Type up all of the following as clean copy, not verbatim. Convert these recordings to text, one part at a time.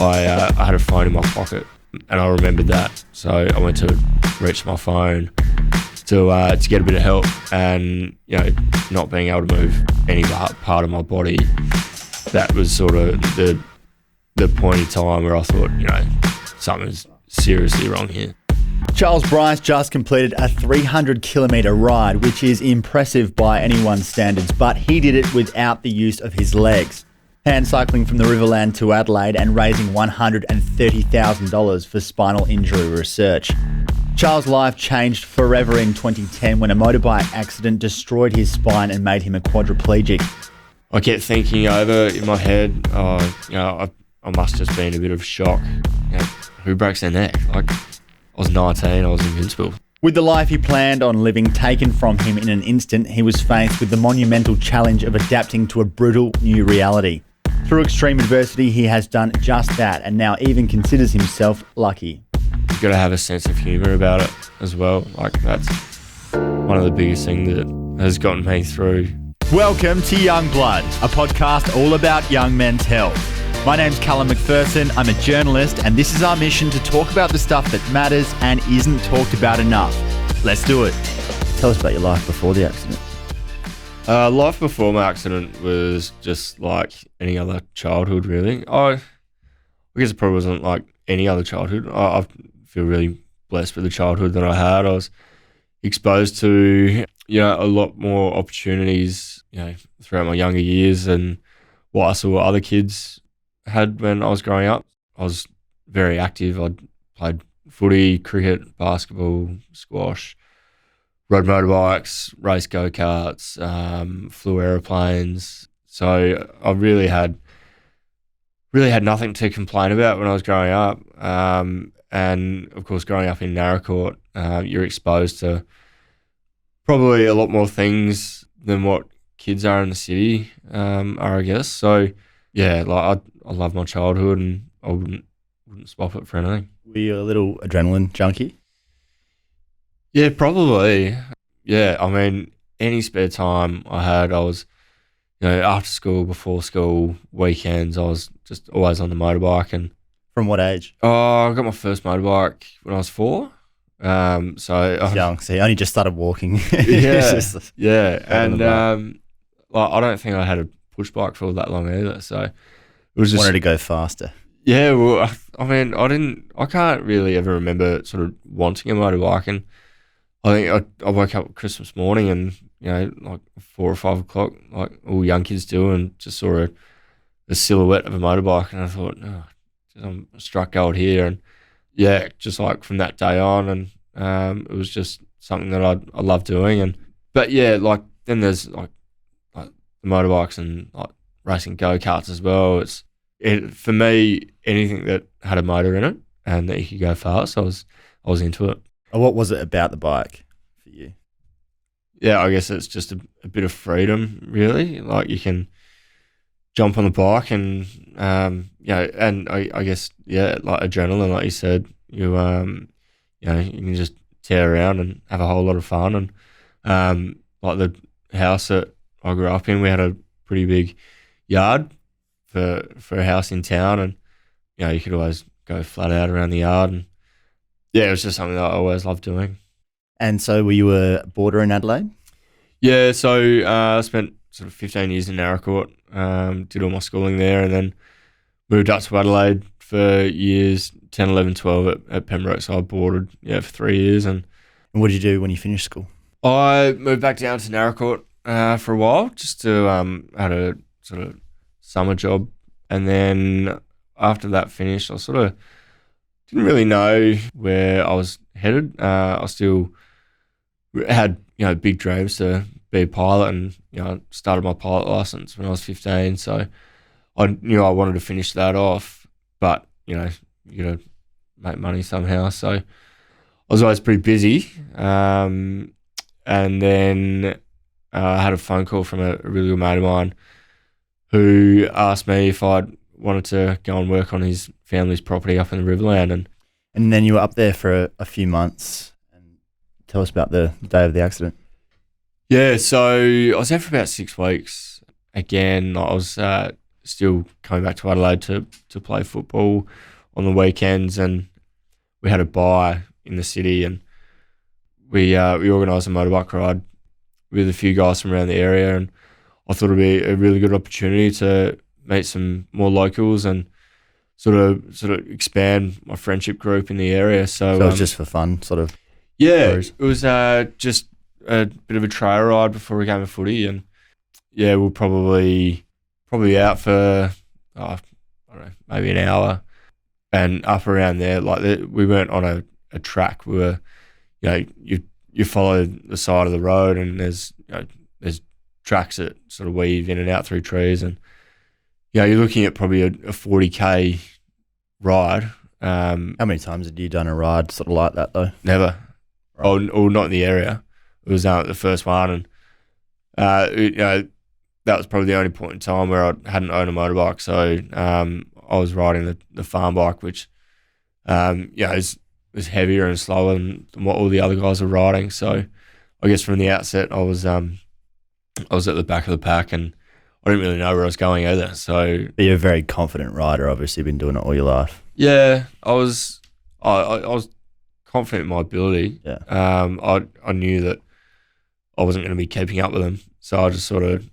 I had a phone in my pocket, and I remembered that. So I went to reach my phone to get a bit of help, and not being able to move any part of my body, that was sort of the point in time where I thought, something's seriously wrong here. Charles Brice just completed a 300-kilometre ride, which is impressive by anyone's standards, but he did it without the use of his legs. Hand cycling from the Riverland to Adelaide and raising $130,000 for spinal injury research. Charles' life changed forever in 2010 when a motorbike accident destroyed his spine and made him a quadriplegic. I kept thinking over in my head, I must just be in a bit of shock. Who breaks their neck? I was 19, I was invincible. With the life he planned on living taken from him in an instant, he was faced with the monumental challenge of adapting to a brutal new reality. Through extreme adversity, he has done just that, and now even considers himself lucky. You've got to have a sense of humour about it as well. That's one of the biggest things that has gotten me through. Welcome to Young Blood, a podcast all about young men's health. My name's Callum McPherson, I'm a journalist, and this is our mission to talk about the stuff that matters and isn't talked about enough. Let's do it. Tell us about your life before the accident. Life before my accident was just like any other childhood, really. I guess it probably wasn't like any other childhood. I feel really blessed with the childhood that I had. I was exposed to, a lot more opportunities, throughout my younger years and what I saw other kids had when I was growing up. I was very active. I played footy, cricket, basketball, squash, rode motorbikes, raced go-karts, flew aeroplanes. So I really had nothing to complain about when I was growing up. And of course, growing up in Naracoorte, you're exposed to probably a lot more things than what kids are in the city, I guess. So yeah, I love my childhood, and I wouldn't swap it for anything. Were you a little adrenaline junkie? Yeah, probably. Yeah, I mean, any spare time I had, I was, after school, before school, weekends, I was just always on the motorbike. And from what age? Oh, I got my first motorbike when I was 4. Young, so you only just started walking. Yeah, and I don't think I had a push bike for that long either. So it was just wanted to go faster. Yeah, well, I mean, I can't really ever remember sort of wanting a motorbike, and I think I woke up Christmas morning and like 4 or 5 o'clock, like all young kids do, and just saw a silhouette of a motorbike, and I thought, I'm struck gold here. And yeah, just like from that day on, and it was just something that I love doing. But yeah, like then there's like the motorbikes and like racing go-karts as well. For me, anything that had a motor in it and that you could go fast, I was into it. What was it about the bike for you? Yeah, I guess it's just a bit of freedom, really. Like you can jump on the bike and and I guess like adrenaline, like you said, you can just tear around and have a whole lot of fun. And like the house that I grew up in, we had a pretty big yard for a house in town, and you could always go flat out around the yard, and yeah, it was just something that I always loved doing. And so were you a boarder in Adelaide? Yeah, so I spent sort of 15 years in Naracoorte, did all my schooling there, and then moved up to Adelaide for years 10, 11, 12 at Pembroke. So I boarded for 3 years. And what did you do when you finished school? I moved back down to Naracoorte for a while, just to had a sort of summer job, and then after that finished, I sort of didn't really know where I was headed. I still had big dreams to be a pilot, and I started my pilot license when I was 15. So I knew I wanted to finish that off, but you got to make money somehow. So I was always pretty busy, and then I had a phone call from a really good mate of mine who asked me if I'd wanted to go and work on his family's property up in the Riverland. And then you were up there for a few months. And tell us about the day of the accident. Yeah, so I was there for about 6 weeks. Again, I was still coming back to Adelaide to play football on the weekends, and we had a buy in the city, and we organised a motorbike ride with a few guys from around the area, and I thought it'd be a really good opportunity to meet some more locals and sort of expand my friendship group in the area. So it was just for fun, sort of. Yeah, stories. it was just a bit of a trail ride before a game of footy, and yeah, we're probably out for I don't know, maybe an hour, and up around there. We weren't on a track. We were, you follow the side of the road, and there's tracks that sort of weave in and out through trees, and you're looking at probably a 40k ride. How many times had you done a ride sort of like that though? Never. Right. Or not in the area. It was the first one, and that was probably the only point in time where I hadn't owned a motorbike. So I was riding the farm bike, which is heavier and slower than what all the other guys were riding. So I guess from the outset, I was at the back of the pack, and I didn't really know where I was going either. So But you're a very confident rider. Obviously, been doing it all your life. yeah, I was confident in my ability. Yeah. I knew that I wasn't going to be keeping up with them, so I just sort of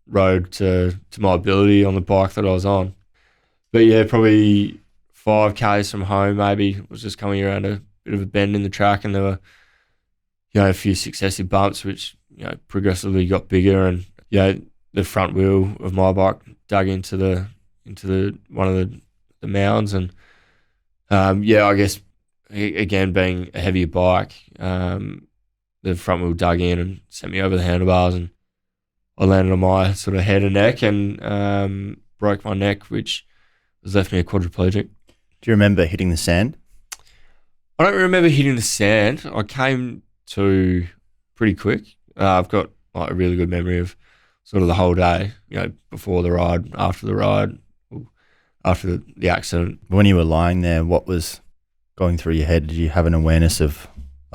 rode to my ability on the bike that I was on. But yeah, probably 5Ks from home, maybe was just coming around a bit of a bend in the track, and there were a few successive bumps which progressively got bigger, and the front wheel of my bike dug into the one of the mounds, and I guess again being a heavier bike, the front wheel dug in and sent me over the handlebars, and I landed on my sort of head and neck, and broke my neck, which has left me a quadriplegic. Do you remember hitting the sand? I don't remember hitting the sand. I came to pretty quick. I've got a really good memory of sort of the whole day, before the ride, after the ride, after the accident. When you were lying there, what was going through your head? Did you have an awareness of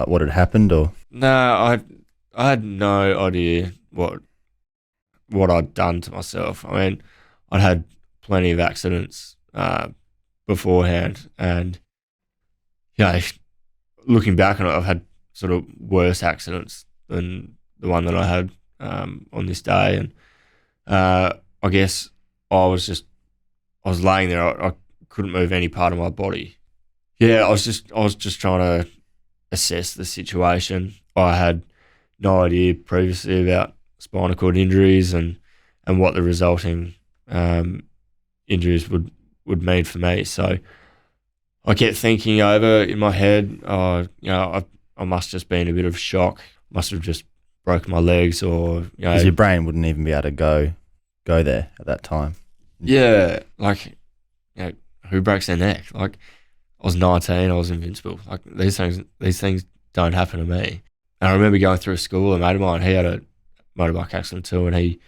what had happened, or? No, I had no idea what I'd done to myself. I mean, I'd had plenty of accidents beforehand, and looking back on it, I've had sort of worse accidents than the one that I had on this day, and I guess I was laying there. I couldn't move any part of my body. Yeah, I was just trying to assess the situation. I had no idea previously about spinal cord injuries and what the resulting injuries would mean for me. So I kept thinking over in my head, I must just be in a bit of shock. Must have just broken my legs, or because your brain wouldn't even be able to go there at that time. Yeah, who breaks their neck? Like, I was 19, I was invincible. Like, these things don't happen to me. And I remember going through school, a mate of mine, he had a motorbike accident too, and he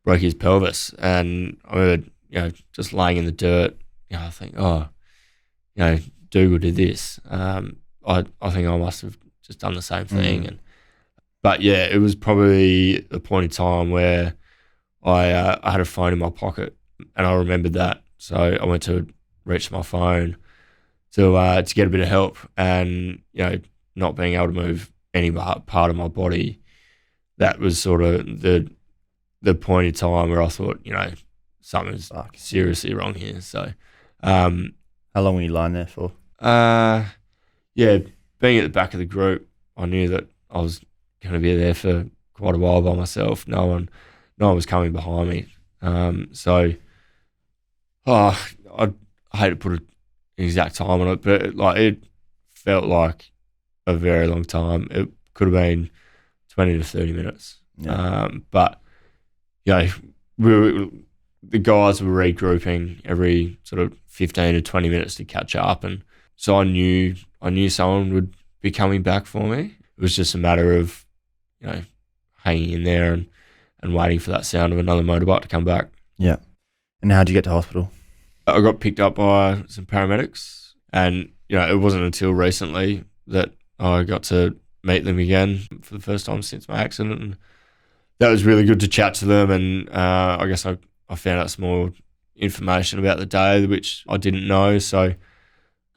broke his pelvis. And I remember, just laying in the dirt, I think, Dougal did this. I think I must have just done the same thing. But yeah, it was probably a point in time where I had a phone in my pocket, and I remembered that. So I went to reach my phone to get a bit of help, and not being able to move any part of my body, that was sort of the point in time where I thought, something's seriously wrong here. So, how long were you lying there for? Being at the back of the group, I knew that I was going to be there for quite a while by myself. No one was coming behind me. I hate to put an exact time on it, but it felt like a very long time. It could have been 20 to 30 minutes. Yeah. But the guys were regrouping every sort of 15 to 20 minutes to catch up, and so I knew someone would be coming back for me. It was just a matter of hanging in there and waiting for that sound of another motorbike to come back. Yeah. And how'd you get to hospital? I got picked up by some paramedics, and it wasn't until recently that I got to meet them again for the first time since my accident, and that was really good to chat to them. And I guess I found out some more information about the day, which I didn't know. So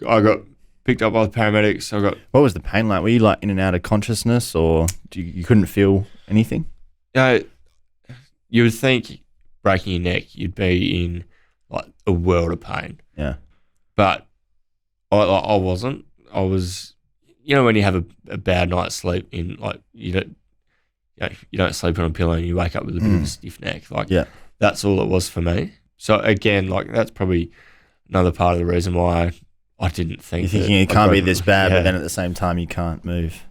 I got picked up by the paramedics. What was the pain like? Were you like in and out of consciousness, or you couldn't feel anything? You would think breaking your neck, you'd be in like a world of pain. Yeah. But I wasn't. I was, when you have a bad night's sleep in like you don't sleep on a pillow and you wake up with a bit of a stiff neck. Like that's all it was for me. So again, like that's probably another part of the reason why I didn't think. You're thinking it can't be this bad, but then at the same time you can't move.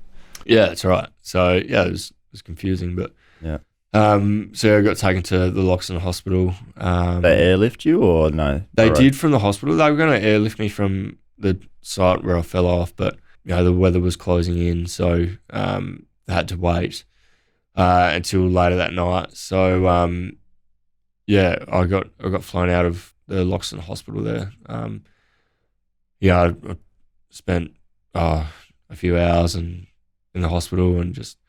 Yeah, that's right. So yeah, it was confusing, but yeah. So I got taken to the Loxton Hospital. They airlift you or no? They did from the hospital. They were going to airlift me from the site where I fell off, but the weather was closing in, so they had to wait until later that night. So I got flown out of the Loxton Hospital there. I spent a few hours in the hospital and just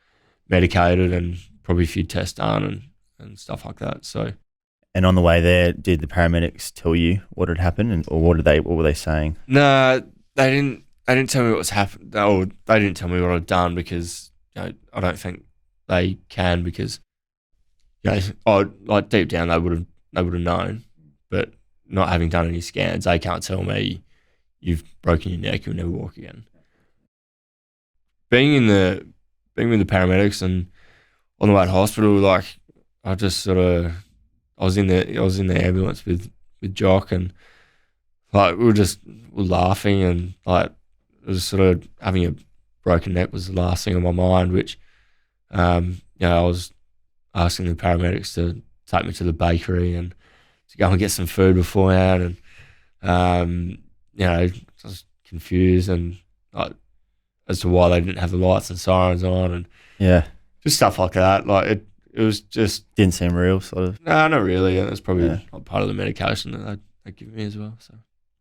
medicated and probably a few tests done and stuff like that. So, and on the way there, did the paramedics tell you what had happened, or what were they saying? No, they didn't. They didn't tell me what was happened, or they didn't tell me what I'd done because I don't think they can, because like deep down they would have known, but not having done any scans, they can't tell me you've broken your neck, you'll never walk again. Being with the paramedics and on the way to hospital, like I just I was in the ambulance with Jock, and like we were laughing, and like it was sort of having a broken neck was the last thing on my mind, which I was asking the paramedics to take me to the bakery and to go and get some food beforehand, and I was confused and like as to why they didn't have the lights and sirens on, and just stuff like that. Like it was just didn't seem real, sort of. No, not really. And it's probably not part of the medication that they give me as well. So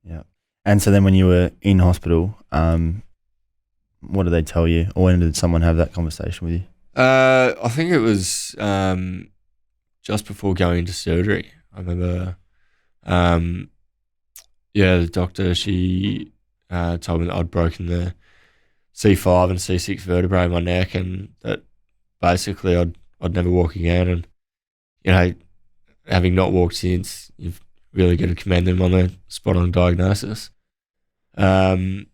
yeah. And so then when you were in hospital, what did they tell you, or when did someone have that conversation with you? I think it was just before going into surgery. I remember, the doctor, she told me that I'd broken the C5 and C6 vertebrae in my neck, and that basically I'd never walk again. And having not walked since, you've really got to commend them on their spot on diagnosis. Had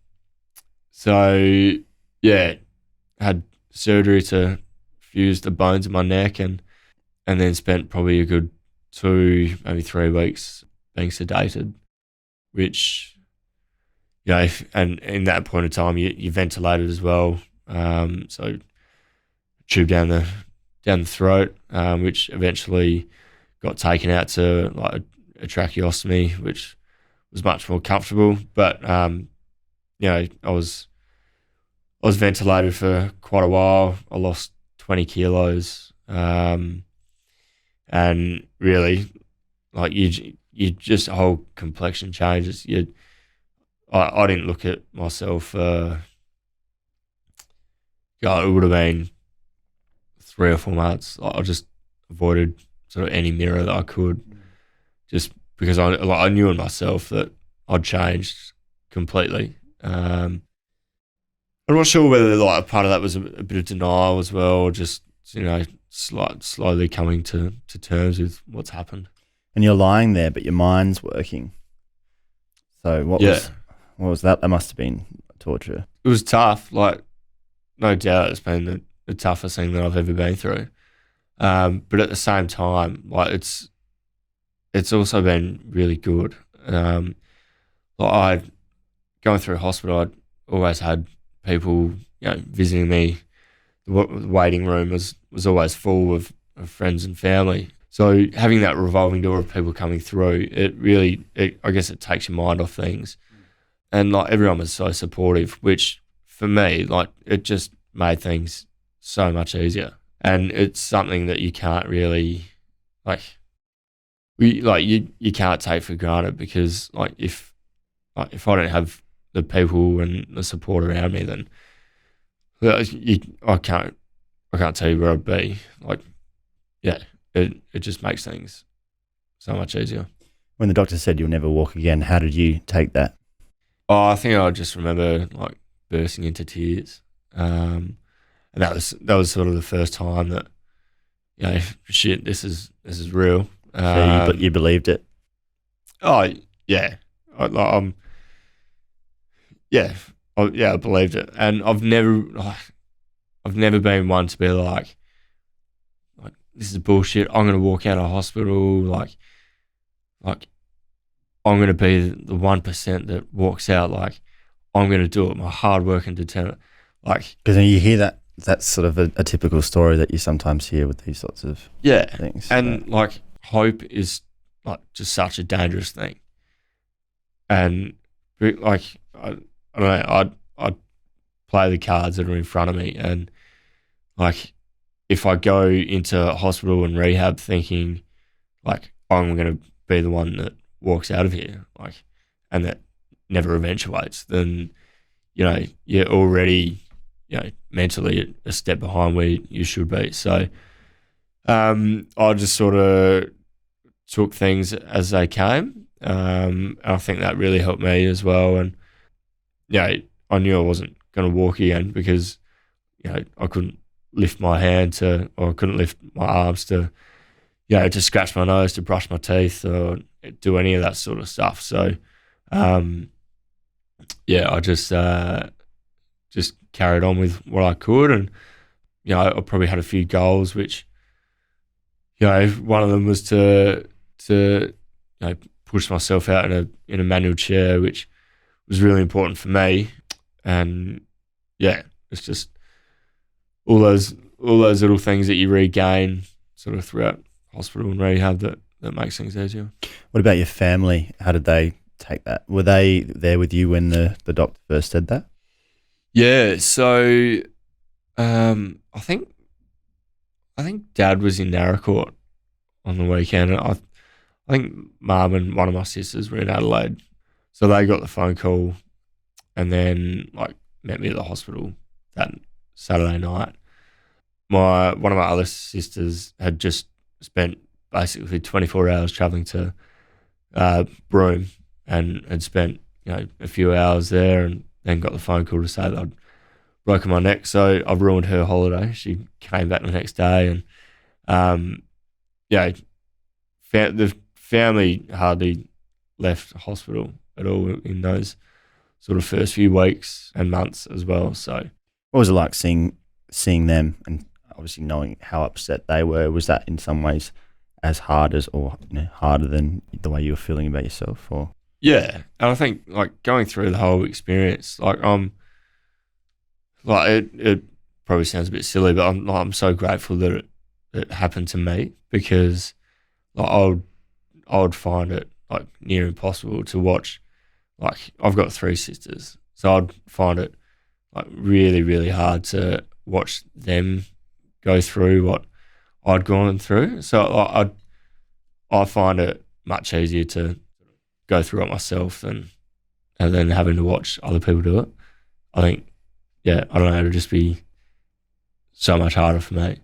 surgery to fuse the bones in my neck, and then spent probably a good 2, maybe 3 weeks being sedated, which and in that point of time you ventilated as well, so tube down the throat, which eventually got taken out to like a tracheostomy, which was much more comfortable. But I was ventilated for quite a while. I lost 20 kilos, and really, like you just whole complexion changes. I didn't look at myself. It would have been 3 or 4 months. I just avoided sort of any mirror that I could, just because I knew in myself that I'd changed completely. I'm not sure whether like a part of that was a bit of denial as well, or just slowly coming to terms with what's happened. And you're lying there, but your mind's working. So what was that? That must have been torture. It was tough. Like, no doubt, it's been the toughest thing that I've ever been through. But at the same time, like it's also been really good. Going through hospital, I'd always had people, visiting me. The waiting room was always full of friends and family. So having that revolving door of people coming through, I guess it takes your mind off things. And like everyone was so supportive, which for me, like it just made things so much easier. And it's something that you can't really you can't take for granted, because if I don't have the people and the support around me, then I can't tell you where I'd be. It just makes things so much easier. When the doctor said you'll never walk again, how did you take that? Oh, I think I just remember like bursting into tears, and that was sort of the first time that shit, this is real. So you believed it? Oh yeah, I'm yeah, I believed it, and I've never been one to be like this is bullshit. I'm gonna walk out of hospital like I'm gonna be the 1% that walks out. Like I'm gonna do it. My hard work and determined. Like Because you hear that, that's sort of a typical story that you sometimes hear with these sorts of yeah, things. and like hope is like just such a dangerous thing, and like I don't know. I'd play the cards that are in front of me, and like if I go into hospital and rehab thinking like I'm going to be the one that walks out of here, like, and that never eventuates, then you're already mentally a step behind where you should be. So I just sort of took things as they came, and I think that really helped me as well. And I knew I wasn't going to walk again because I couldn't lift my hand to, or I couldn't lift my arms to, to scratch my nose, to brush my teeth, or do any of that sort of stuff. So, I just carried on with what I could, and I probably had a few goals, which one of them was to push myself out in a manual chair, which was really important for me. And it's just all those little things that you regain sort of throughout hospital and rehab that makes things easier. What about your family? How did they take that? Were they there with you when the doctor first said that? Yeah, so I think Dad was in Narracourt on the weekend, and I think Mum and one of my sisters were in Adelaide, so they got the phone call, and then like met me at the hospital that Saturday night. One of my other sisters had just spent basically 24 hours travelling to Broome, and had spent a few hours there, and then got the phone call to say that I'd broken my neck. So I've ruined her holiday. She came back the next day, and the family hardly left hospital at all in those sort of first few weeks and months as well. So what was it like seeing them, and obviously knowing how upset they were? Was that in some ways as hard as, or harder than the way you were feeling about yourself? Or yeah, and I think like going through the whole experience, like it probably sounds a bit silly, but I'm so grateful that it happened to me, because like I would find it like near impossible to watch. Like I've got 3 sisters, so I'd find it like really, really hard to watch them go through what I'd gone through. So I find it much easier to go through it myself and then having to watch other people do it. I think, I don't know, it'd just be so much harder for me.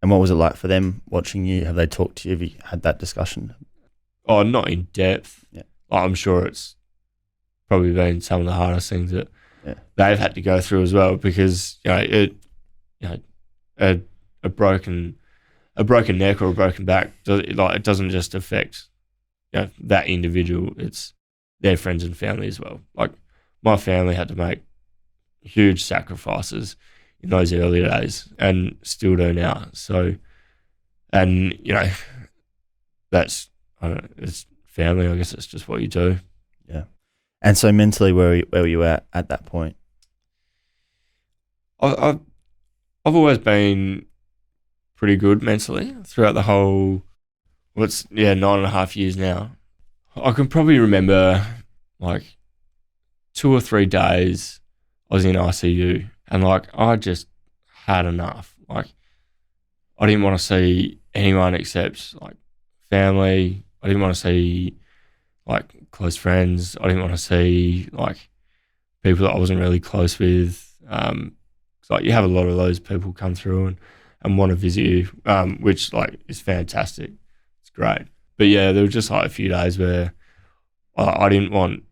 And what was it like for them watching you? Have they talked to you? Have you had that discussion? Oh, not in depth. Yeah. I'm sure it's probably been some of the hardest things that they've had to go through as well, because a broken neck or a broken back, it doesn't just affect that individual. It's their friends and family as well. Like my family had to make huge sacrifices in those early days, and still do now. So, and that's, I don't know, it's family. I guess it's just what you do. Yeah. And so mentally, where were you at that point? I've always been pretty good mentally throughout the whole, 9.5 years now. I can probably remember like 2 or 3 days I was in ICU, and like I just had enough. Like I didn't want to see anyone except like family. I didn't want to see like close friends. I didn't want to see like people that I wasn't really close with. Like you have a lot of those people come through and want to visit you, which like is fantastic. It's great. But yeah, there were just like a few days where I didn't want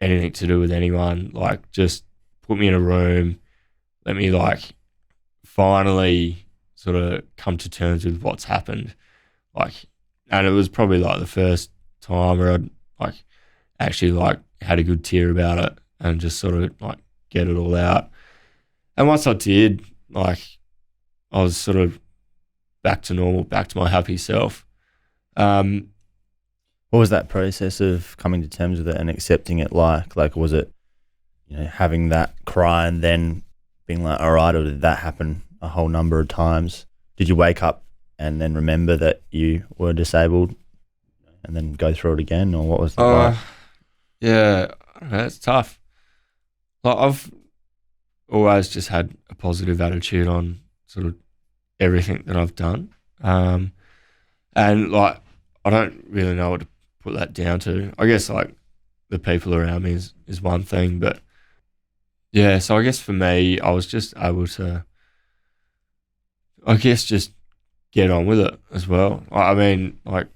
anything to do with anyone. Like, just put me in a room, let me like finally sort of come to terms with what's happened. Like, and it was probably like the first time where I'd like actually like had a good tear about it and just sort of like get it all out. And once I did, like, I was sort of back to normal, back to my happy self. What was that process of coming to terms with it and accepting it like? Like, was it, having that cry and then being like, all right, or did that happen a whole number of times? Did you wake up and then remember that you were disabled and then go through it again, or what was that like? Yeah, I don't know, it's tough. Like, I've always just had a positive attitude on sort of everything that I've done. And like, I don't really know what to put that down to. I guess like the people around me is one thing, but yeah, so I guess for me, I was just able to, I guess, just get on with it as well. I mean, like,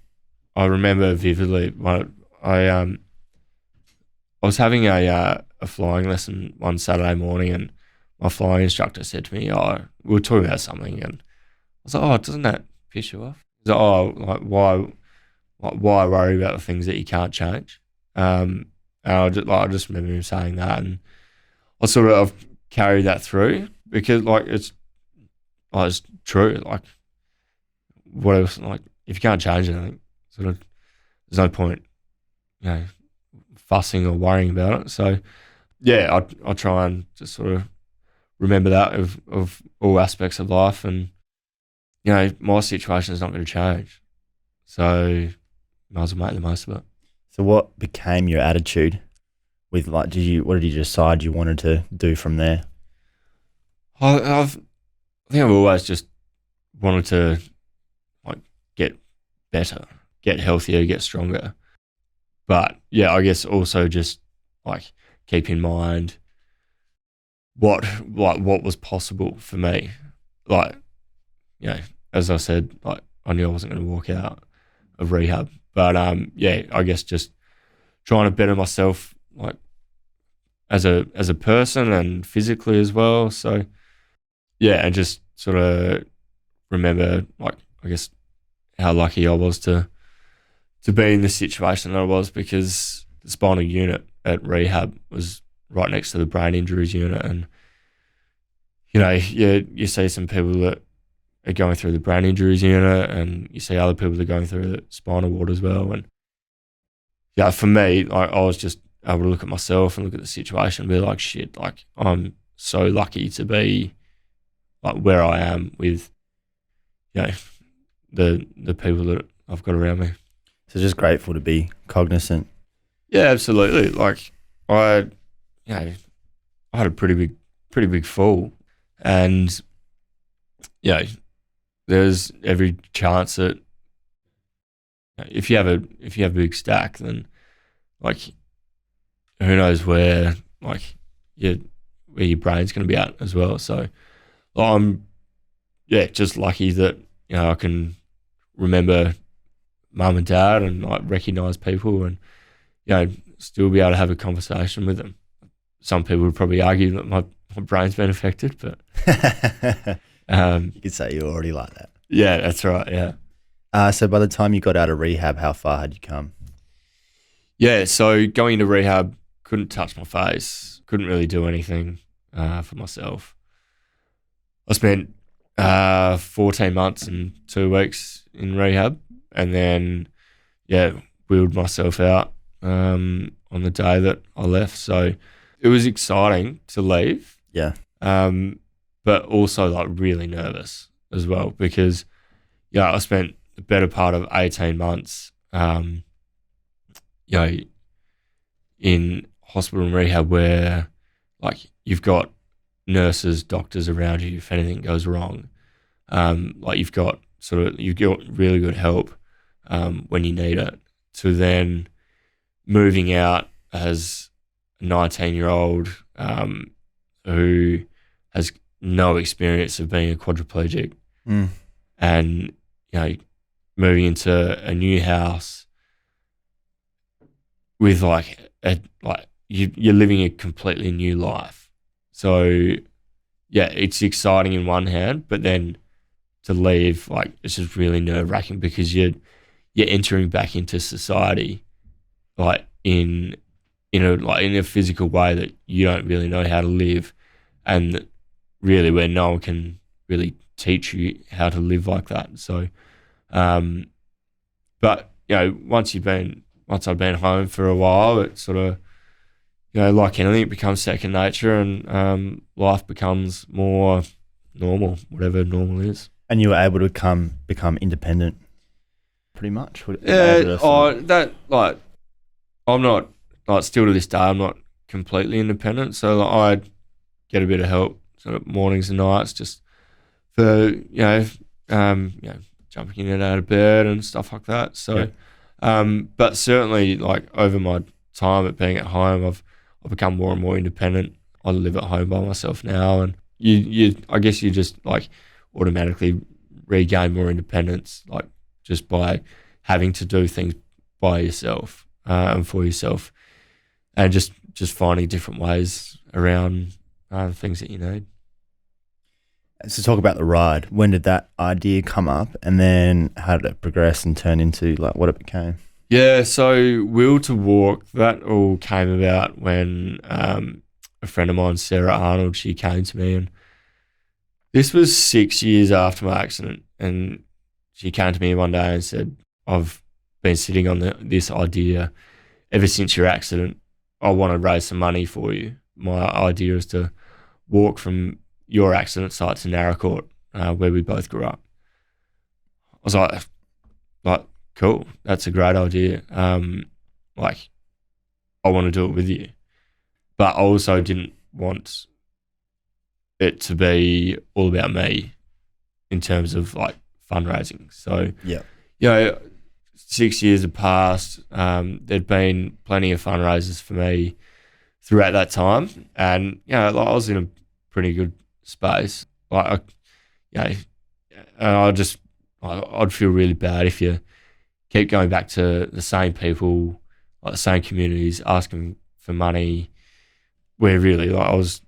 I remember vividly when I was having a flying lesson one Saturday morning, and my flying instructor said to me, we were talking about something, and I was like, doesn't that piss you off? He's like, like, why worry about the things that you can't change? And I just remember him saying that, and I sort of I've carried that through because like it's true. Like, what else? Like, if you can't change anything, sort of, there's no point, fussing or worrying about it. So yeah, I try and just sort of remember that of all aspects of life, and my situation is not going to change, so might as well make the most of it. So what became your attitude with, like, what did you decide you wanted to do from there? I think I've always just wanted to like get better, get healthier, get stronger. But yeah, I guess also just like keep in mind what was possible for me. Like, as I said, like, I knew I wasn't going to walk out of rehab, but yeah, I guess just trying to better myself, like, as a person and physically as well. So yeah, and just sort of remember, like, I guess how lucky I was to be in the situation that I was, because the spinal unit at rehab was right next to the brain injuries unit, and you see some people that are going through the brain injuries unit, and you see other people that are going through the spinal ward as well. And yeah, for me, I was just able to look at myself and look at the situation and be like, shit, like, I'm so lucky to be like where I am with, the people that I've got around me. So just grateful to be cognizant. Yeah, absolutely. Like, I had a pretty big fall, and there's every chance that if you have a big stack, then like, who knows where your brain's going to be at as well. So I'm just lucky that I can remember mum and dad and like recognise people, and still be able to have a conversation with them. Some people would probably argue that my brain's been affected, but you could say you're already like that. Yeah, that's right. Yeah. So by the time you got out of rehab, how far had you come? Yeah, so going into rehab, couldn't touch my face, couldn't really do anything for myself. I spent 14 months and 2 weeks in rehab, and then wheeled myself out on the day that I left. So it was exciting to leave. Yeah. But also like really nervous as well, because I spent the better part of 18 months in hospital and rehab, where like you've got nurses, doctors around you if anything goes wrong. Like you've got really good help when you need it, to then moving out as a 19-year-old who has no experience of being a quadriplegic, and moving into a new house with you're living a completely new life. So yeah, it's exciting in one hand, but then to leave, it's just really nerve-wracking because you're entering back into society, in a physical way that you don't really know how to live, and really where no one can really teach you how to live like that. So, but once I've been home for a while, it sort of, like anything, it becomes second nature, and life becomes more normal, whatever normal is. And you were able to become independent, pretty much. I'm not, still to this day, I'm not completely independent. So I get a bit of help sort of mornings and nights, just for jumping in and out of bed and stuff like that. So, but certainly over my time at being at home, I've become more and more independent. I live at home by myself now, and I guess you just automatically regain more independence, just by having to do things by yourself and for yourself, and just finding different ways around things that you need. So talk about the ride. When did that idea come up, and then how did it progress and turn into what it became? Yeah, so Will to Walk, that all came about when a friend of mine, Sarah Arnold, she came to me, and this was 6 years after my accident, and she came to me one day and said, I've been sitting on this idea ever since your accident. I want to raise some money for you. My idea is to walk from your accident site to Narracourt, where we both grew up. I was like, cool, that's a great idea. I want to do it with you. But I also didn't want it to be all about me in terms of fundraising. So, 6 years have passed. There'd been plenty of fundraisers for me throughout that time. And, I was in a pretty good space. I'd feel really bad if you keep going back to the same people, the same communities, asking for money, where really, I was,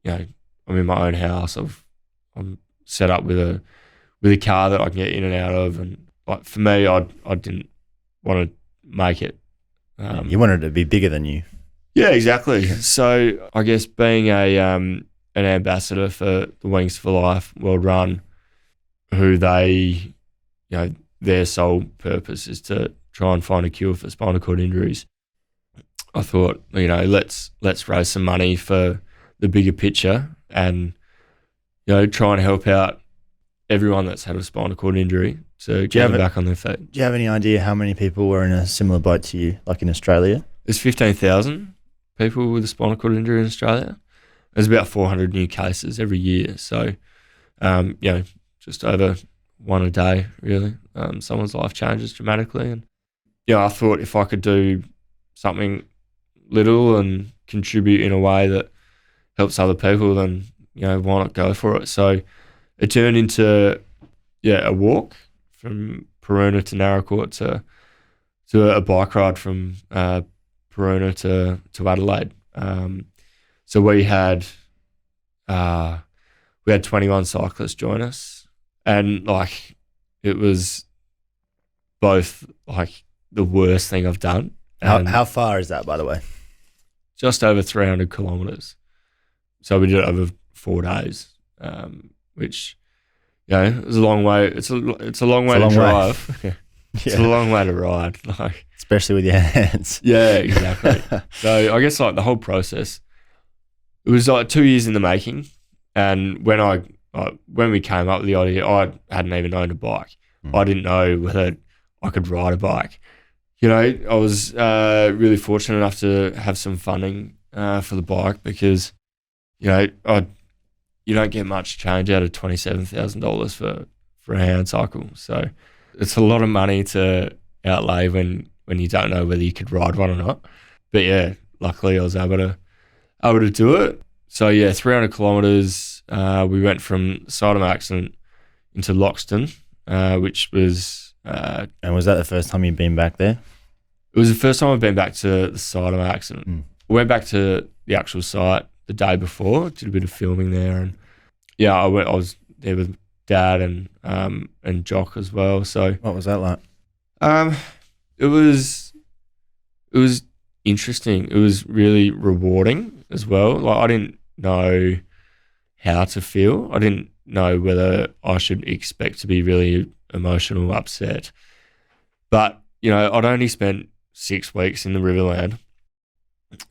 I'm in my own house. I'm set up with a car that I can get in and out of, and for me, I didn't want to make it. You wanted it to be bigger than you. Yeah, exactly. So I guess being an ambassador for the Wings for Life World Run, who they, their sole purpose is to try and find a cure for spinal cord injuries. I thought, let's raise some money for the bigger picture, and try and help out everyone that's had a spinal cord injury to get them back on their feet. Do you have any idea how many people were in a similar boat to you, in Australia? There's 15,000 people with a spinal cord injury in Australia. There's about 400 new cases every year. So, just over one a day, really. Someone's life changes dramatically. And, I thought if I could do something little and contribute in a way that helps other people, then, why not go for it? So it turned into, a walk from Paruna to Narracourt to a bike ride from Paruna to Adelaide. So we had 21 cyclists join us, and it was both the worst thing I've done. How far is that, by the way? Just over 300 kilometres. So we did it over 4 days, which it's a long way. It's a long way to drive. It's a long way to ride, especially with your hands. Yeah, exactly. So I guess the whole process, it was 2 years in the making. And when we came up with the idea, I hadn't even owned a bike. I didn't know whether I could ride a bike. I was really fortunate enough to have some funding for the bike, because you don't get much change out of $27,000 for a hand cycle. So it's a lot of money to outlay when you don't know whether you could ride one or not. But luckily I was able to do it. So 300 kilometres. We went from the site of my accident into Loxton, which was And was that the first time you'd been back there? It was the first time I've been back to the site of my accident. I went back to the actual site the day before, did a bit of filming there, and I was there with Dad and Jock as well. So what was that like? It was interesting. It was really rewarding as well. Like, I didn't know how to feel. I didn't know whether I should expect to be really emotional, upset. But, I'd only spent 6 weeks in the Riverland,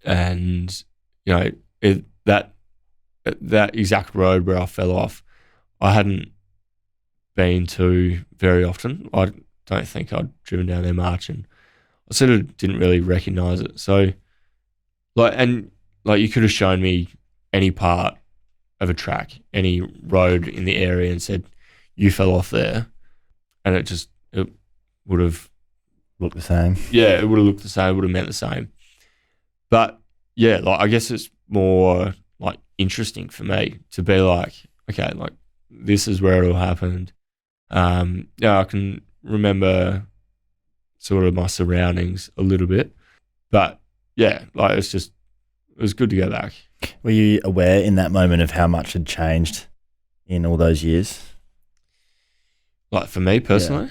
and, that exact road where I fell off, I hadn't been to very often. I don't think I'd driven down there much, and I sort of didn't really recognise it. So, you could have shown me any part of a track, any road in the area, and said, you fell off there, and it would have looked the same. Yeah, it would have looked the same, it would have meant the same. But yeah, I guess it's more interesting for me to be like, okay, this is where it all happened. I can remember sort of my surroundings a little bit, but yeah, it was good to go back. Were you aware in that moment of how much had changed in all those years? For me personally?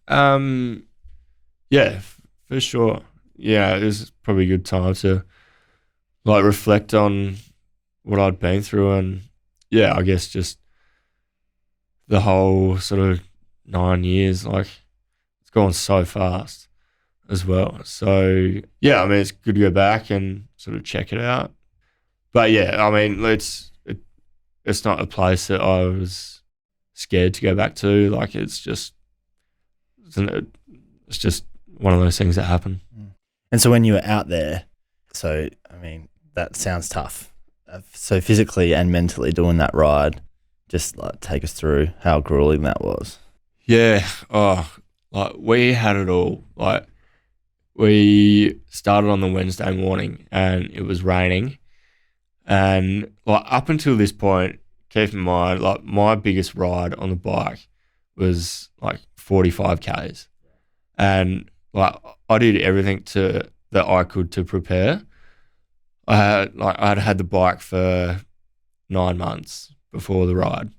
Yeah, for sure. Yeah, it was probably a good time to reflect on what I'd been through, and yeah, I guess just the whole sort of 9 years, it's gone so fast as well. So yeah, I mean, it's good to go back and sort of check it out. But yeah, I mean, it's not a place that I was scared to go back to. It's just one of those things that happen. And so when you were out there, so I mean, that sounds tough. So physically and mentally doing that ride, just take us through how grueling that was. Yeah. We had it all. We started on the Wednesday morning and it was raining. And up until this point, keep in mind, my biggest ride on the bike was 45 Ks. And I did everything that I could to prepare. I'd had the bike for 9 months before the ride,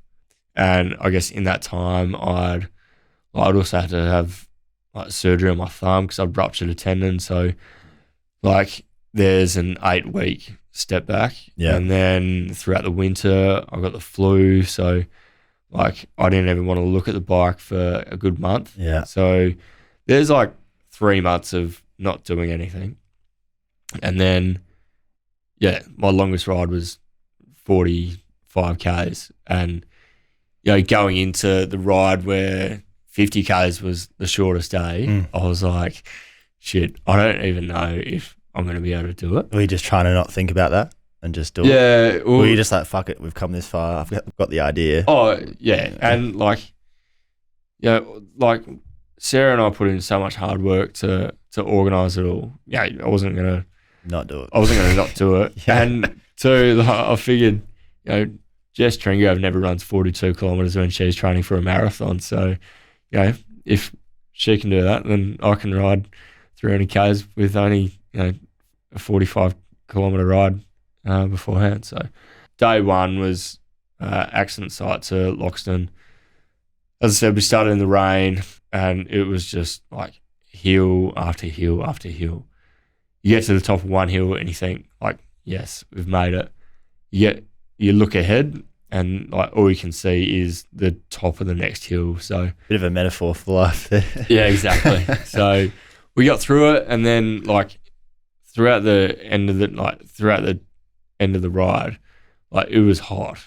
and I guess in that time I'd also had to have surgery on my thumb because I'd ruptured a tendon. So there's an 8-week step back, and then throughout the winter I got the flu. So I didn't even want to look at the bike for a good month. Yeah. So there's 3 months of not doing anything, and then. Yeah, my longest ride was 45 Ks, and going into the ride where 50 Ks was the shortest day, I was like, shit, I don't even know if I'm going to be able to do it. Were you just trying to not think about that and just do it? Yeah. Or were you just fuck it, we've come this far, I've got the idea? Oh, yeah. And Sarah and I put in so much hard work to organise it all. Yeah, I wasn't going to not do it. I wasn't going to not do it. Yeah. And two, I figured, Jess Tringrove never runs 42 kilometres when she's training for a marathon. So, if she can do that, then I can ride 300 Ks with only, a 45 kilometre ride beforehand. So, day one was accident site to Loxton. As I said, we started in the rain, and it was just hill after hill after hill. You get to the top of one hill and you think, yes, we've made it. You look ahead and all you can see is the top of the next hill. So bit of a metaphor for life there. Yeah, exactly. So we got through it, and then throughout the end of the ride, it was hot.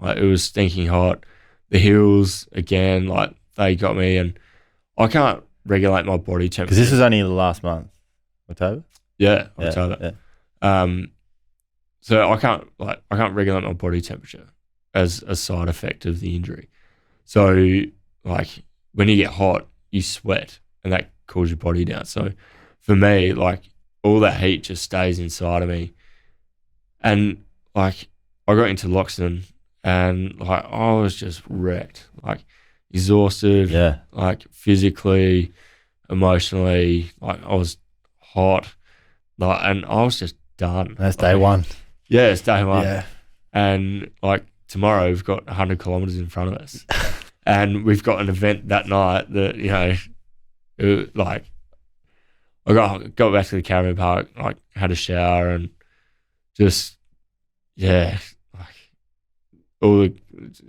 It was stinking hot. The hills again, they got me, and I can't regulate my body temperature. Because this was only the last month, October. Yeah, October. Yeah. So I can't regulate my body temperature as a side effect of the injury. So when you get hot, you sweat, and that cools your body down. So for me, all that heat just stays inside of me, and I got into Loxton, and I was just wrecked. exhausted, Yeah. like physically, emotionally. Like I was hot, like, and I was just done. That's day Like, one. Yeah, it's day one. Yeah. And like tomorrow we've got 100 kilometres in front of us. And we've got an event that night that, like I got back to the caravan park, like had a shower and just, like I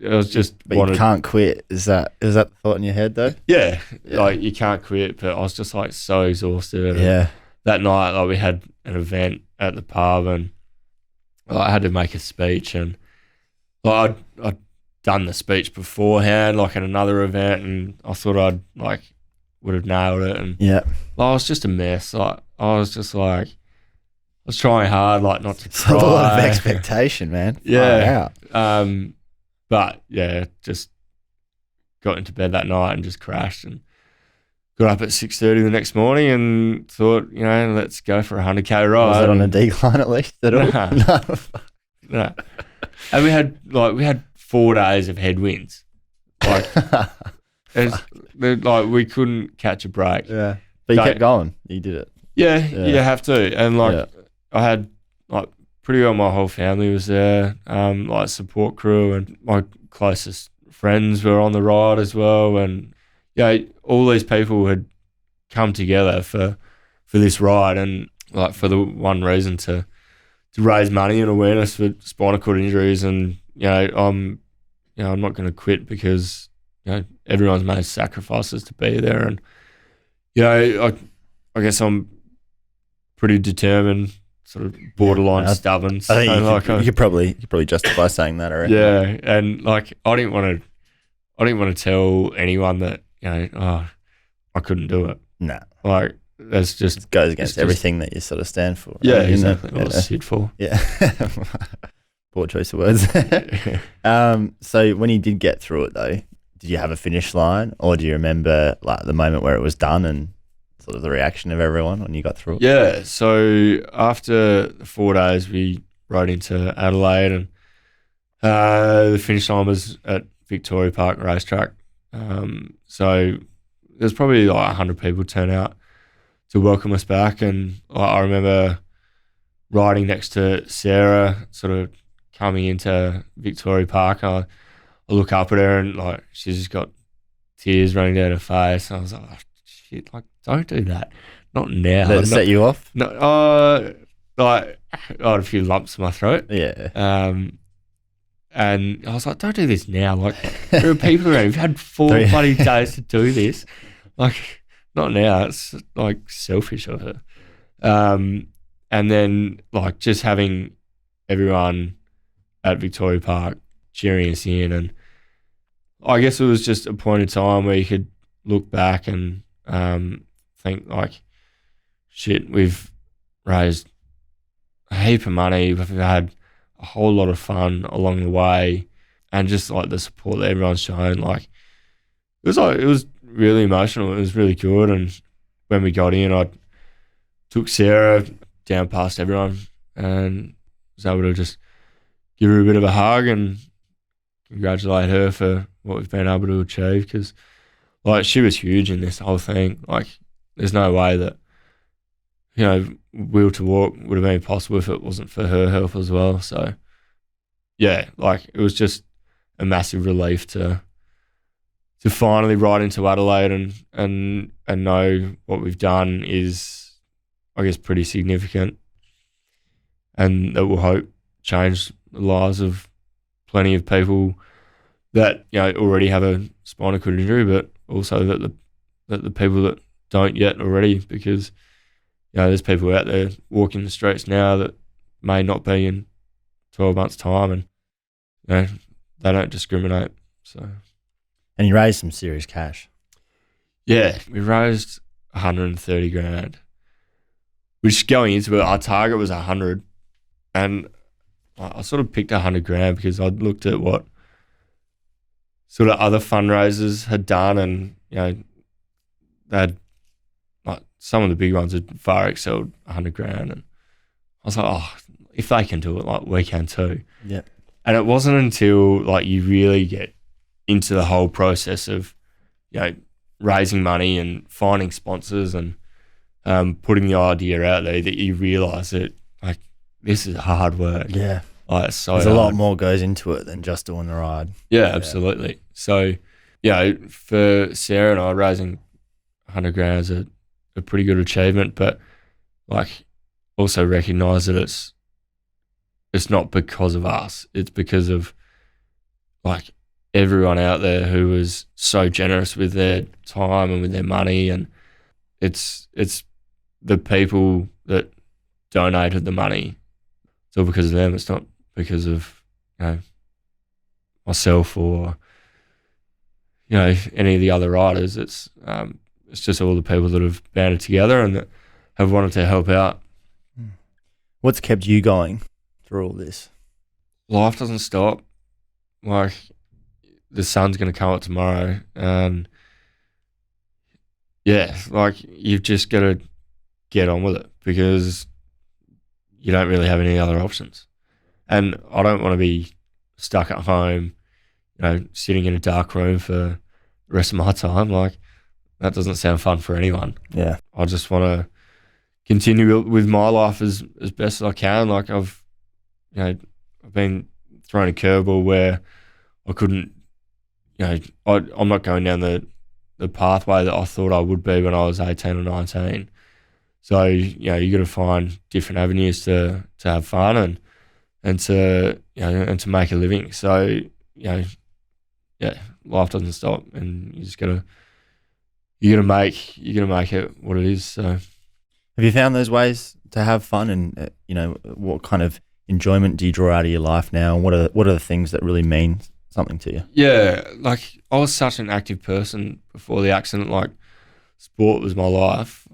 was just But you can't quit. Is that the thought in your head though? Yeah, like you can't quit, but I was just like so exhausted. Yeah. That night, like we had an event at the pub and I had to make a speech and like I'd done the speech beforehand, like at another event, and I thought I'd like would have nailed it. And I was just a mess. Like I was just like, I was trying hard, like not to cry. It's a lot of expectation, man. Yeah. But yeah, just got into bed that night and just crashed and got up at 6:30 the next morning and thought, let's go for a 100K ride. Was it on a decline at least at all? No. No. And we had 4 days of headwinds. Like, we couldn't catch a break. Yeah. But you kept going. You did it. Yeah, you have to. And I had like pretty well my whole family was there, like support crew, and my closest friends were on the ride as well. And all these people had come together for this ride, and like for the one reason to raise money and awareness for spinal cord injuries. And I'm not going to quit because everyone's made sacrifices to be there. And I guess I'm pretty determined, sort of borderline stubborn. I think you could probably justify saying that, I reckon. Yeah, and like I didn't want to tell anyone that I couldn't do it. No, like that's just it goes against everything that you sort of stand for. Yeah, exactly. What I stood for. Yeah, poor choice of words. So when you did get through it, though, did you have a finish line, or do you remember like the moment where it was done and sort of the reaction of everyone when you got through it? Yeah, so after the 4 days, we rode into Adelaide, and the finish line was at Victoria Park Racetrack. So there's probably like 100 people turn out to welcome us back, and I remember riding next to Sarah, sort of coming into Victoria Park. I look up at her, and like she's just got tears running down her face. And I was like, oh, shit, like don't do that, not now. Did it set you off? No, like I had a few lumps in my throat. Yeah. And I was like, don't do this now. Like there are people around. We've had 4 bloody days to do this. Like not now. It's like selfish of her. And then like just having everyone at Victoria Park cheering us in, and I guess it was just a point in time where you could look back and think like, shit, we've raised a heap of money. We've had a whole lot of fun along the way, and just like the support that everyone's shown, like it was really emotional. It was really good. And when we got in, I took Sarah down past everyone and was able to just give her a bit of a hug and congratulate her for what we've been able to achieve, because like she was huge in this whole thing. Like there's no way that wheel to walk would have been possible if it wasn't for her help as well. So yeah, like it was just a massive relief to finally ride into Adelaide and know what we've done is, I guess, pretty significant, and that will hope change the lives of plenty of people that already have a spinal cord injury, but also that the people that don't yet already, because there's people out there walking the streets now that may not be in 12 months' time, and they don't discriminate. So, and you raised some serious cash. Yeah, we raised 130 grand, which going into it, our target was 100, and I sort of picked 100 grand because I'd looked at what sort of other fundraisers had done, and they had like some of the big ones had far excelled 100 grand, and I was like, oh, if they can do it, like we can too. Yeah. And it wasn't until like you really get into the whole process of, raising money and finding sponsors and putting the idea out there, that you realise that like this is hard work. Yeah. Like, it's so There's hard. a lot more goes into it than just doing the ride. Yeah, absolutely. So, for Sarah and I, raising 100 grand is a pretty good achievement, but like also recognise that it's not because of us. It's because of like everyone out there who was so generous with their time and with their money, and it's the people that donated the money. It's all because of them. It's not because of myself or any of the other riders. It's just all the people that have banded together and that have wanted to help out. What's kept you going through all this? Life doesn't stop. Like, the sun's going to come up tomorrow, and you've just got to get on with it, because you don't really have any other options. And I don't want to be stuck at home, sitting in a dark room for the rest of my time. Like, that doesn't sound fun for anyone. Yeah. I just want to continue with my life as best as I can. Like, I've been thrown a curveball where I couldn't, I'm not going down the pathway that I thought I would be when I was 18 or 19. So, you got to find different avenues to have fun and to make a living. So, life doesn't stop, and you just gotta make it what it is. So, have you found those ways to have fun, and what kind of enjoyment do you draw out of your life now? What are the things that really mean something to you? Yeah, like, I was such an active person before the accident. Like, sport was my life,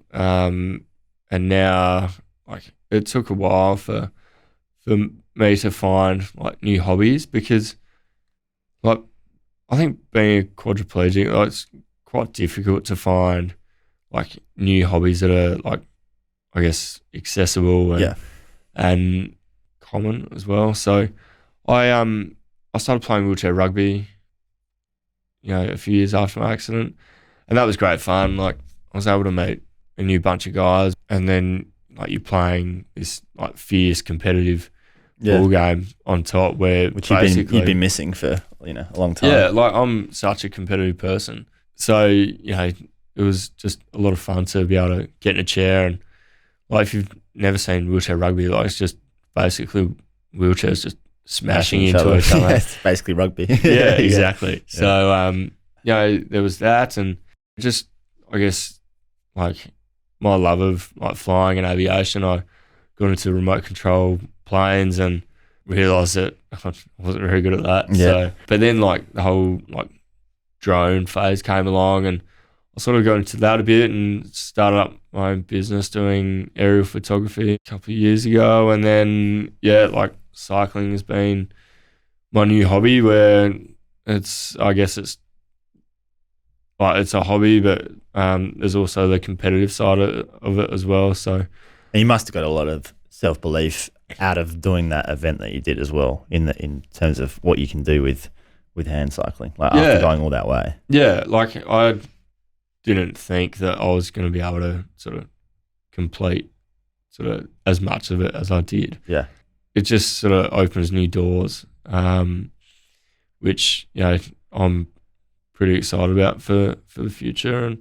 and now, like, it took a while for me to find like new hobbies, because like I think being a quadriplegic, like, it's quite difficult to find like new hobbies that are like, I guess, accessible and common as well. So I started playing wheelchair rugby, a few years after my accident, and that was great fun. Like, I was able to meet a new bunch of guys, and then like you're playing this like fierce competitive ball game on top, which you've been missing for a long time. Yeah, like, I'm such a competitive person, so it was just a lot of fun to be able to get in a chair, and like, if you've never seen wheelchair rugby, like, it's just basically wheelchairs just smashing into each other. Yeah, it's basically rugby. Yeah, exactly. So there was that, and just, I guess, like, my love of like flying and aviation, I got into remote control planes and realised that I wasn't very good at that. Yeah. So, but then like the whole like drone phase came along, and I sort of got into that a bit and started up my own business doing aerial photography a couple of years ago. And then like, cycling has been my new hobby, where it's a hobby, but there's also the competitive side of it as well. So, and you must have got a lot of self-belief out of doing that event that you did as well, in terms of what you can do with hand cycling, like, after going all that way. Yeah, like, I didn't think that I was going to be able to sort of complete sort of as much of it as I did. Yeah. It just sort of opens new doors, which I'm pretty excited about for the future,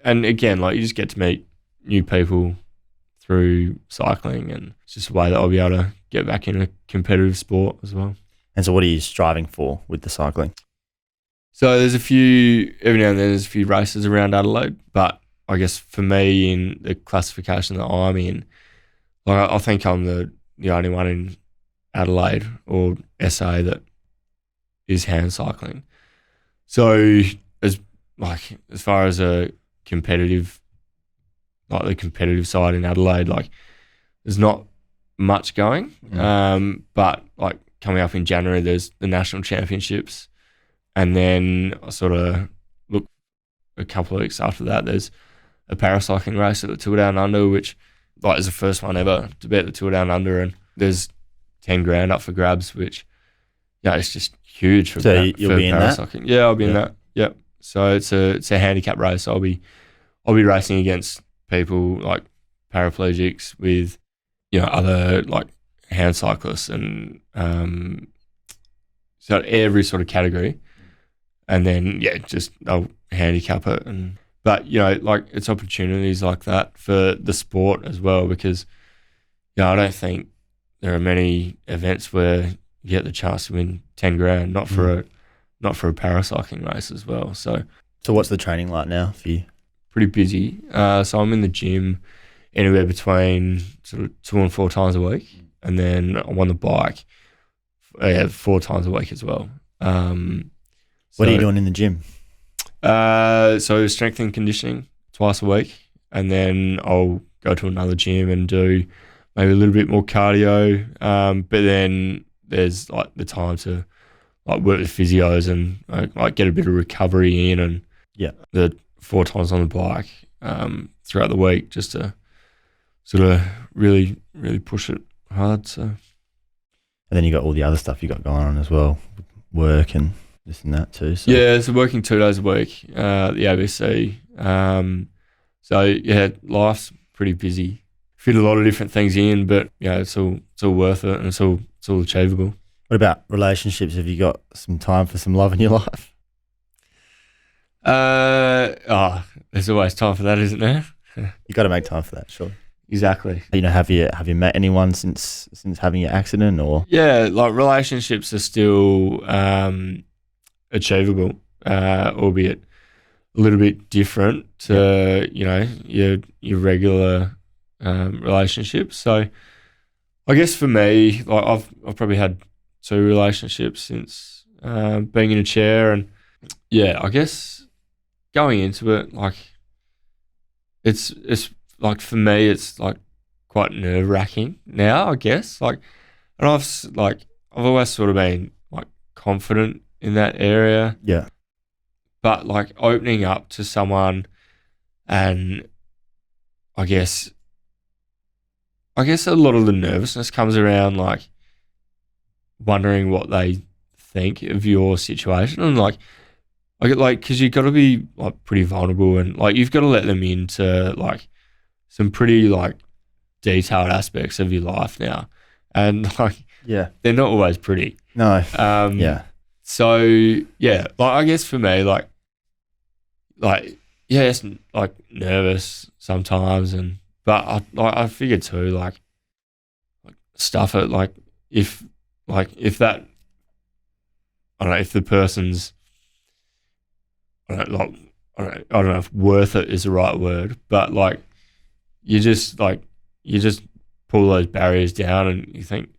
and again, like, you just get to meet new people through cycling, and it's just a way that I'll be able to get back in a competitive sport as well. And so, what are you striving for with the cycling? So every now and then there's a few races around Adelaide, but I guess for me, in the classification that I'm in, like, I think I'm the only one in Adelaide or SA that is hand cycling. So as far as the competitive side in Adelaide, like, there's not much going. But like, coming up in January, there's the national championships, and then I sort of look a couple of weeks after that, there's a paracycling race at the Tour Down Under, which like is the first one ever to be at the Tour Down Under, and there's 10 grand up for grabs, which yeah, it's just huge for, So you'll for be in that? paracycling. Yeah, I'll be in Yeah. that. Yep. So it's a handicap race. I'll be racing against people like paraplegics with, other like hand cyclists and so every sort of category. And then just they'll handicap it, but like it's opportunities like that for the sport as well, because I don't think there are many events where you get the chance to win 10 grand, not for a paracycling race as well. So what's the training like now for you? pretty busy. So I'm in the gym anywhere between sort of 2 and 4 times a week, and then I'm on the bike 4 times a week as well. What are you doing in the gym? So strength and conditioning twice a week, and then I'll go to another gym and do maybe a little bit more cardio. But then there's like the time to like work with physios and like get a bit of recovery in, and the 4 times on the bike throughout the week, just to sort of really push it hard. So, and then you got all the other stuff you got going on as well, work and this and that too. So. Yeah, so working 2 days a week at the ABC. So yeah, life's pretty busy. Fit a lot of different things in, but it's all worth it, and it's all achievable. What about relationships? Have you got some time for some love in your life? There's always time for that, isn't there? You got to make time for that, sure. Exactly. Have you met anyone since having your accident, or? Yeah, like relationships are still achievable, albeit a little bit different to your regular relationships. So I guess for me, like I've probably had 2 relationships since being in a chair, and I guess going into it, like it's like for me, it's like quite nerve wracking now, I guess. Like, and I've always sort of been like confident in that area. Yeah. But like opening up to someone, and I guess a lot of the nervousness comes around like wondering what they think of your situation, and like because you've got to be like pretty vulnerable, and like you've got to let them into like some pretty like detailed aspects of your life now, and like they're not always pretty. No. So like I guess for me, like it's like nervous sometimes, but I figure too, like stuff it, like if that, I don't know, if the person's, I don't know if worth it is the right word, but like you just pull those barriers down, and you think,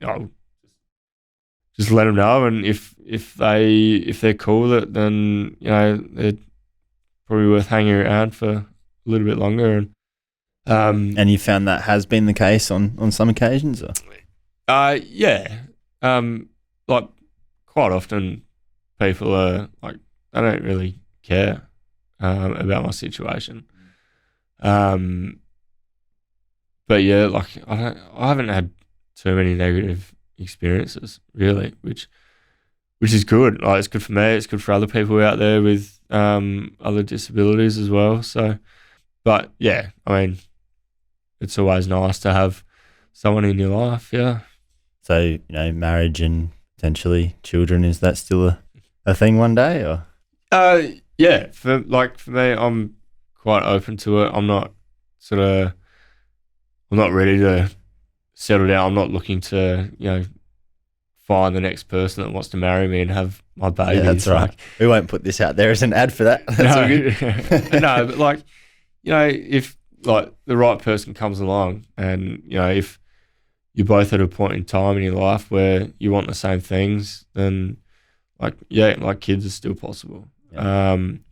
just let them know, and if they're cool with it, then they're probably worth hanging around for a little bit longer. And you found that has been the case on some occasions, or? Like quite often people are like, they don't really care about my situation. But yeah, like I haven't had too many negative experiences really, which is good. Like it's good for me, it's good for other people out there with other disabilities as well. So, but yeah, I mean, it's always nice to have someone in your life. Yeah. So marriage and potentially children, is that still a thing one day, or? Yeah, for me, I'm quite open to it. I'm not ready to settle down. I'm not looking to, find the next person that wants to marry me and have my baby. Yeah, that's right. We won't put this out there as an ad for that. That's all good. No, but like, if like the right person comes along, and if you're both at a point in time in your life where you want the same things, then like kids are still possible. Yeah. I'm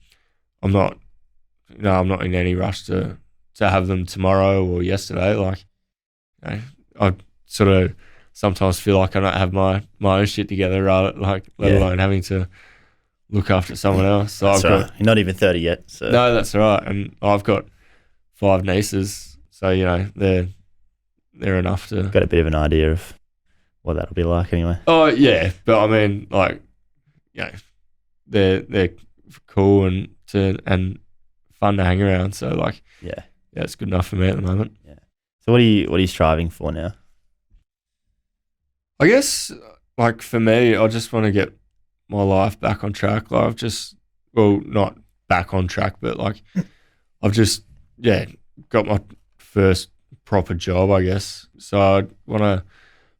not in any rush to have them tomorrow or yesterday. Like, I sort of sometimes feel like I don't have my own shit together, let alone having to look after someone else. So that's right. You're not even 30 yet. So. No, that's right. And I've got 5 nieces, so they're enough to. Got a bit of an idea of what that'll be like anyway. Oh yeah, but I mean, like, you know, they're cool and fun to hang around. So like, yeah, it's good enough for me at the moment. Yeah. So what are you striving for now? I guess, like, for me, I just want to get my life back on track. Like, not back on track, but like, I've just, got my first proper job, I guess. So I want to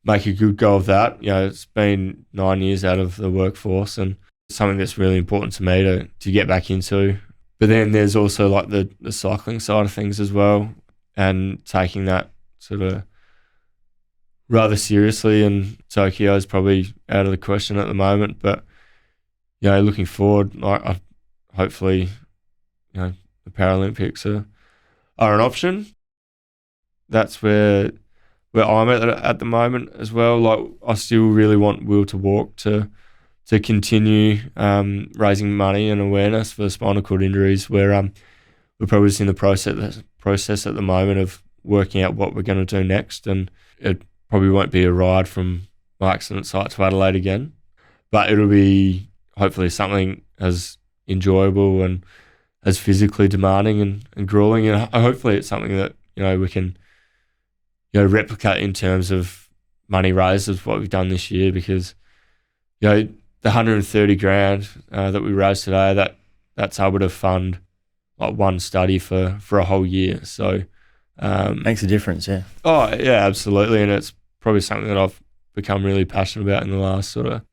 make a good go of that. You know, it's been 9 years out of the workforce and it's something that's really important to me to get back into. But then there's also like the cycling side of things as well, and taking that sort of rather seriously. And Tokyo is probably out of the question at the moment, but you know, looking forward, like, hopefully, you know, the Paralympics are an option. That's where I'm at the moment as well. Like, I still really want Will to Walk to continue raising money and awareness for spinal cord injuries, where we're probably just in the process at the moment of working out what we're going to do next, and it probably won't be a ride from my accident site to Adelaide again, but it'll be hopefully something as enjoyable and as physically demanding and grueling, and hopefully it's something that, you know, we can, you know, replicate in terms of money raised as what we've done this year, because, you know, the 130 grand that we raised today, that's able to fund like one study for a whole year. So makes a difference, yeah. Oh yeah, absolutely, and it's probably something that I've become really passionate about in the last sort of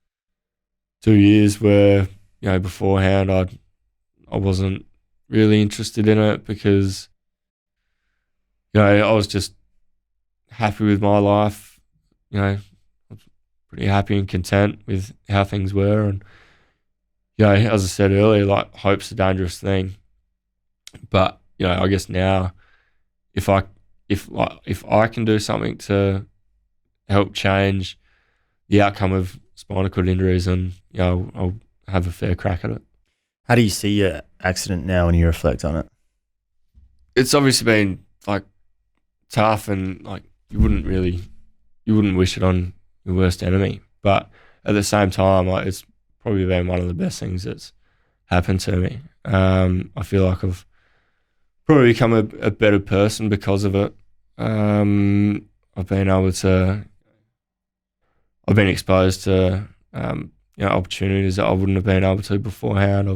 2 years, where, you know, beforehand I wasn't really interested in it because, you know, I was just happy with my life. You know, I was pretty happy and content with how things were, and, you know, as I said earlier, like, hope's a dangerous thing. But, you know, I guess now, if I can do something to help change the outcome of spinal cord injuries, and, you know, I'll have a fair crack at it. How do you see your accident now when you reflect on it? It's obviously been like tough, and like you wouldn't wish it on your worst enemy, but at the same time, like, it's probably been one of the best things that's happened to me. I feel like I've probably become a better person because of it. I've been exposed to you know, opportunities that I wouldn't have been able to beforehand.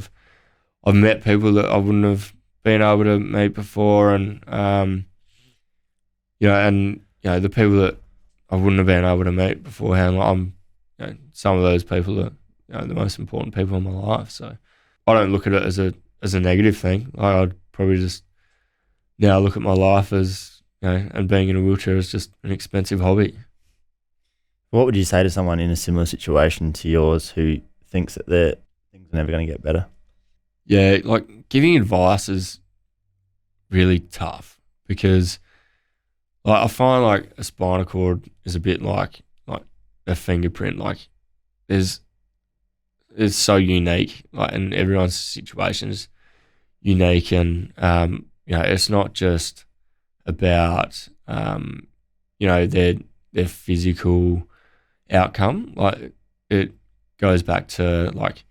I've met people that I wouldn't have been able to meet before, and you know, the people that I wouldn't have been able to meet beforehand, like, you know, some of those people are, you know, the most important people in my life. So I don't look at it as a negative thing. Like, I'd probably just now look at my life as, you know, and being in a wheelchair as just an expensive hobby. What would you say to someone in a similar situation to yours who thinks that things are never going to get better? Yeah, like, giving advice is really tough, because, like, I find like a spinal cord is a bit like a fingerprint. Like, it's so unique, like, and everyone's situation is unique, and you know, it's not just about you know, their physical outcome. Like, it goes back to like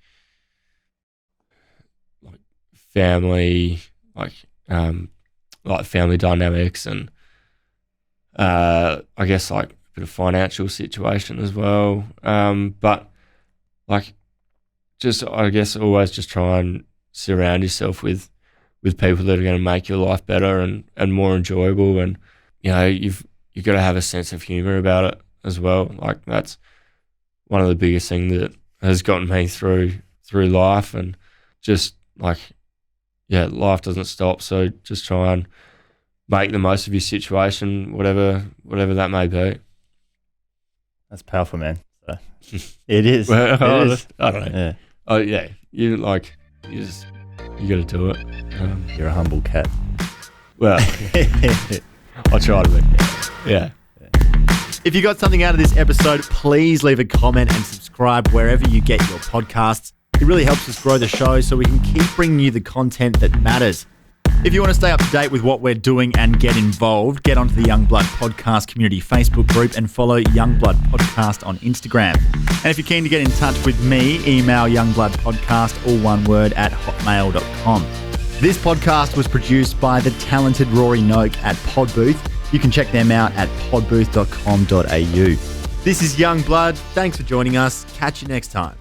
family, like family dynamics, and I guess like a bit of financial situation as well. But like, just, I guess, always just try and surround yourself with people that are going to make your life better and more enjoyable. And, you know, you've got to have a sense of humor about it as well. Like, that's one of the biggest things that has gotten me through life, and just like, yeah, life doesn't stop. So just try and make the most of your situation, whatever that may be. That's powerful, man. So, it is. Well, it is. I don't know. Yeah. Oh yeah, you got to do it. You're a humble cat. Well, I try to be. Yeah. If you got something out of this episode, please leave a comment and subscribe wherever you get your podcasts. It really helps us grow the show so we can keep bringing you the content that matters. If you want to stay up to date with what we're doing and get involved, get onto the Young Blood Podcast Community Facebook group and follow Young Blood Podcast on Instagram. And if you're keen to get in touch with me, email youngbloodpodcast, all one word, at hotmail.com. This podcast was produced by the talented Rory Noak at Podbooth. You can check them out at podbooth.com.au. This is Young Blood. Thanks for joining us. Catch you next time.